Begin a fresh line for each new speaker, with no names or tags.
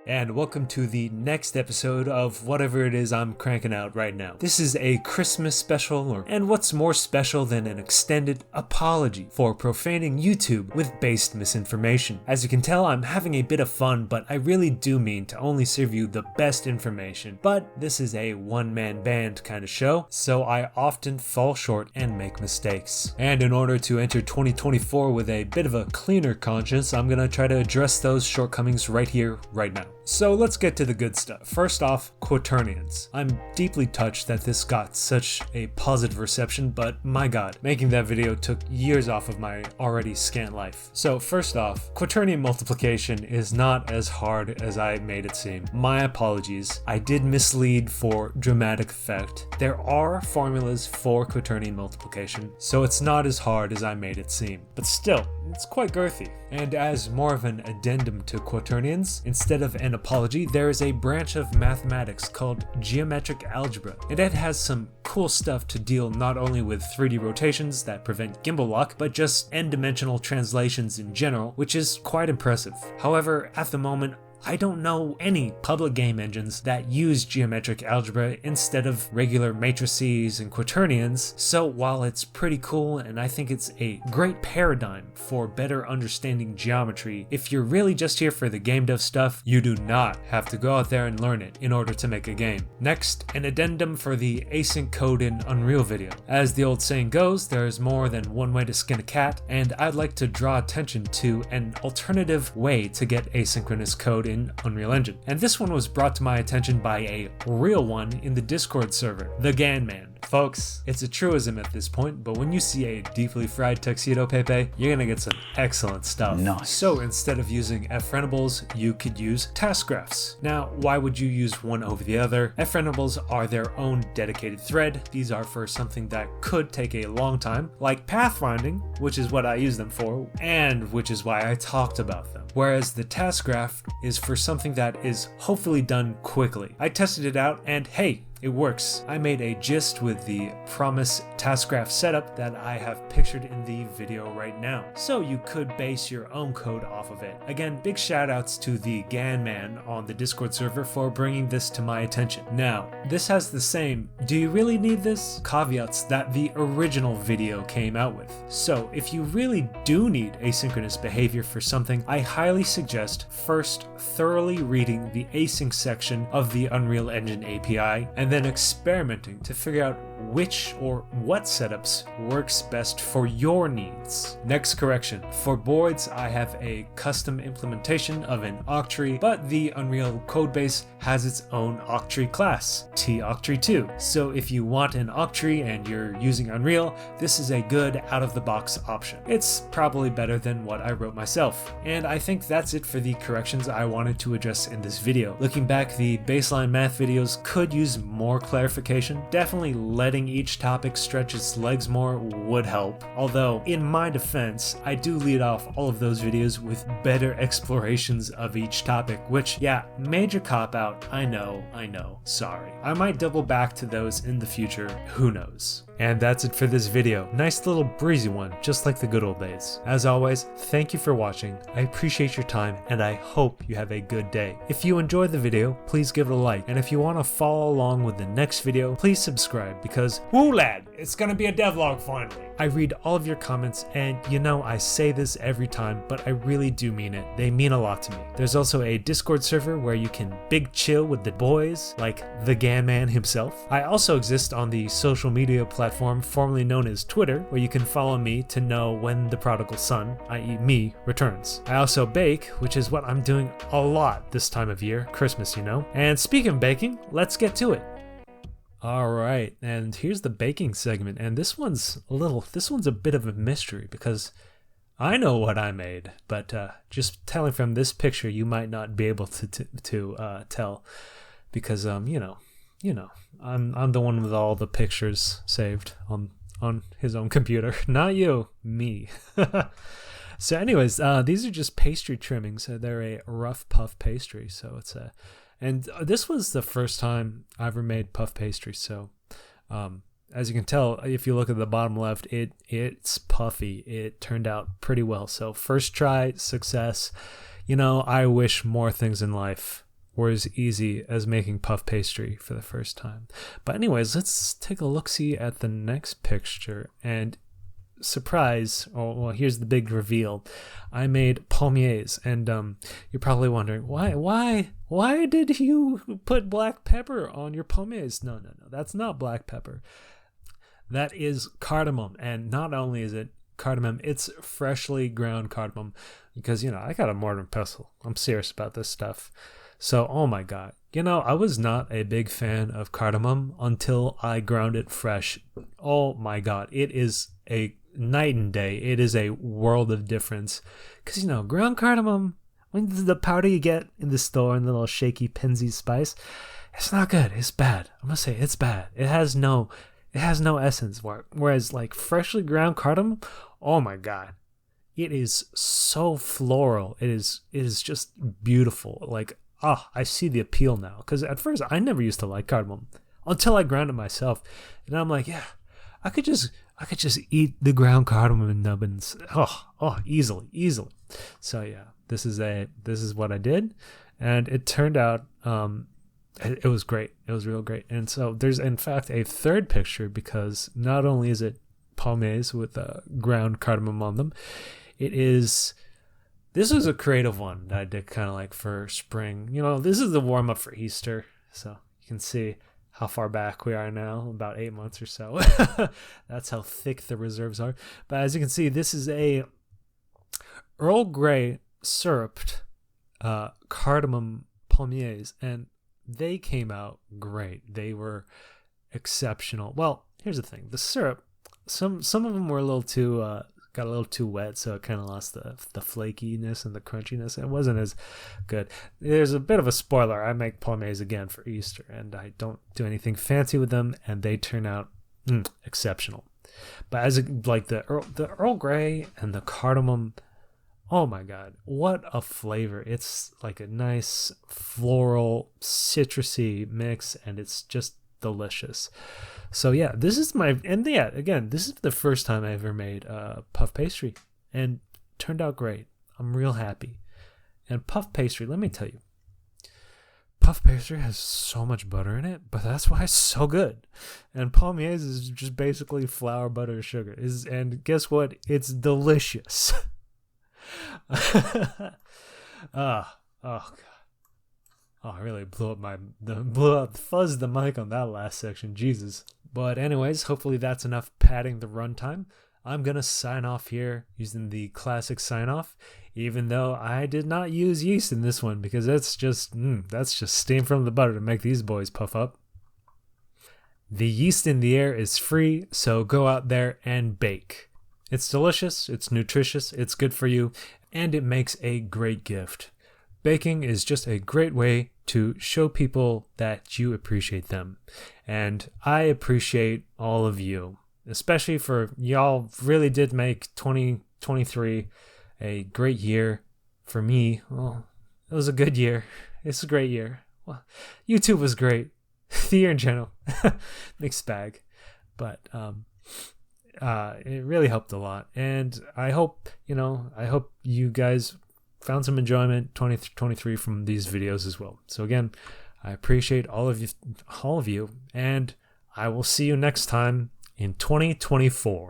And welcome to the next episode of whatever it is I'm cranking out right now. This is a Christmas special, and what's more special than an extended apology for profaning YouTube with based misinformation. As you can tell, I'm having a bit of fun, but I really do mean to only serve you the best information. But this is a one-man band kind of show, so I often fall short and make mistakes. And in order to enter 2024 with a bit of a cleaner conscience, I'm gonna try to address those shortcomings right here, right now. So let's get to the good stuff. First off, quaternions. I'm deeply touched that this got such a positive reception, but my god, making that video took years off of my already scant life. So first off, quaternion multiplication is not as hard as I made it seem. My apologies. I did mislead for dramatic effect. There are formulas for quaternion multiplication, so it's not as hard as I made it seem. But still, it's quite girthy. And as more of an addendum to quaternions, instead of an apology, there is a branch of mathematics called geometric algebra, and it has some cool stuff to deal not only with 3D rotations that prevent gimbal lock, but just n-dimensional translations in general, which is quite impressive. However, at the moment, I don't know any public game engines that use geometric algebra instead of regular matrices and quaternions, so while it's pretty cool and I think it's a great paradigm for better understanding geometry, if you're really just here for the game dev stuff, you do not have to go out there and learn it in order to make a game. Next, an addendum for the async code in Unreal video. As the old saying goes, there's more than one way to skin a cat, and I'd like to draw attention to an alternative way to get asynchronous code in Unreal Engine. And this one was brought to my attention by a real one in the Discord server, the Gan Man. Folks, it's a truism at this point, but when you see a deeply fried tuxedo Pepe, you're gonna get some excellent stuff.
Nice.
So instead of using frennables, you could use task graphs. Now, why would you use one over the other? Frennables are their own dedicated thread. These are for something that could take a long time, like pathfinding, which is what I use them for, and which is why I talked about them. Whereas the task graph is for something that is hopefully done quickly. I tested it out and hey, it works. I made a gist with the promise task graph setup that I have pictured in the video right now. So you could base your own code off of it. Again, big shout outs to the Gan Man on the Discord server for bringing this to my attention. Now, this has the same "do you really need this?" caveats that the original video came out with. So if you really do need asynchronous behavior for something, I highly suggest first thoroughly reading the async section of the Unreal Engine API and then experimenting to figure out which or what setups works best for your needs. Next correction. For boards, I have a custom implementation of an octree, but the Unreal codebase has its own octree class, toctree2. So if you want an octree and you're using Unreal, this is a good out-of-the-box option. It's probably better than what I wrote myself. And I think that's it for the corrections I wanted to address in this video. Looking back, the baseline math videos could use more clarification. Definitely letting each topic stretch its legs more would help. Although, in my defense, I do lead off all of those videos with better explorations of each topic, which, yeah, major cop-out, I know, sorry. I might double back to those in the future, who knows. And that's it for this video. Nice little breezy one, just like the good old days. As always, thank you for watching. I appreciate your time, and I hope you have a good day. If you enjoyed the video, please give it a like. And if you want to follow along with the next video, please subscribe because, woo lad, it's gonna be a devlog finally. I read all of your comments, and you know I say this every time, but I really do mean it. They mean a lot to me. There's also a Discord server where you can big chill with the boys, like the Gan Man himself. I also exist on the social media platform formerly known as Twitter, where you can follow me to know when the prodigal son, i.e. me, returns. I also bake, which is what I'm doing a lot this time of year, Christmas, you know. And speaking of baking, let's get to it. Alright, and here's the baking segment, and this one's a bit of a mystery because I know what I made, but just telling from this picture you might not be able to tell because I'm the one with all the pictures saved on his own computer, not you, me. So anyways, these are just pastry trimmings. They're a rough puff pastry, so it's and this was the first time I ever made puff pastry, so as you can tell, if you look at the bottom left, it's puffy. It turned out pretty well. So first try, success. I wish more things in life were as easy as making puff pastry for the first time. But anyways, let's take a look-see at the next picture. And surprise, here's the big reveal. I made palmiers, and you're probably wondering, why did you put black pepper on your palmiers? No, that's not black pepper. That is cardamom, and not only is it cardamom, it's freshly ground cardamom, because I got a mortar and pestle. I'm serious about this stuff. So, oh my god, I was not a big fan of cardamom until I ground it fresh. Oh my god, it is a night and day. It is a world of difference, because ground cardamom, when the powder you get in the store and the little shaky pinsy spice, it's not good. It's bad. I'm gonna say it's bad. It has no essence. Whereas like freshly ground cardamom, oh my god, it is so floral. It is just beautiful. Like, I see the appeal now, because at first I never used to like cardamom until I ground it myself, and I'm like, yeah, I could just eat the ground cardamom nubbins. Easily. So yeah, this is what I did, and it turned out it was great. It was real great. And so there's in fact a third picture, because not only is it palmiers with ground cardamom on them, this was a creative one that I did kind of like for spring. This is the warm up for Easter, so you can see how far back we are now, about 8 months or so. That's how thick the reserves are. But as you can see, this is a Earl Grey syruped cardamom palmiers, and they came out great. They were exceptional. Well, here's the thing: the syrup, some of them were got a little too wet, so it kind of lost the flakiness and the crunchiness. It wasn't as good. There's a bit of a spoiler. I make palmiers again for Easter, and I don't do anything fancy with them, and they turn out exceptional. But the Earl Grey and the cardamom, oh my god, what a flavor. It's like a nice floral citrusy mix, and it's just delicious. So yeah, this is the first time I ever made puff pastry, and turned out great. I'm real happy. And puff pastry, let me tell you, puff pastry has so much butter in it, but that's why it's so good. And palmiers is just basically flour, butter, sugar. And guess what? It's delicious. Oh god. I really fuzzed the mic on that last section. Jesus. But anyways, hopefully that's enough padding the runtime. I'm going to sign off here using the classic sign off, even though I did not use yeast in this one, because that's just steam from the butter to make these boys puff up. The yeast in the air is free, so go out there and bake. It's delicious, it's nutritious, it's good for you, and it makes a great gift. Baking is just a great way to show people that you appreciate them. And I appreciate all of you, especially for y'all really did make 2023 a great year. For me, well, it was a good year. It's a great year. Well, YouTube was great. The year in general, mixed bag. But it really helped a lot. And I hope you guys found some enjoyment 2023 from these videos as well. So again, I appreciate all of you, and I will see you next time in 2024.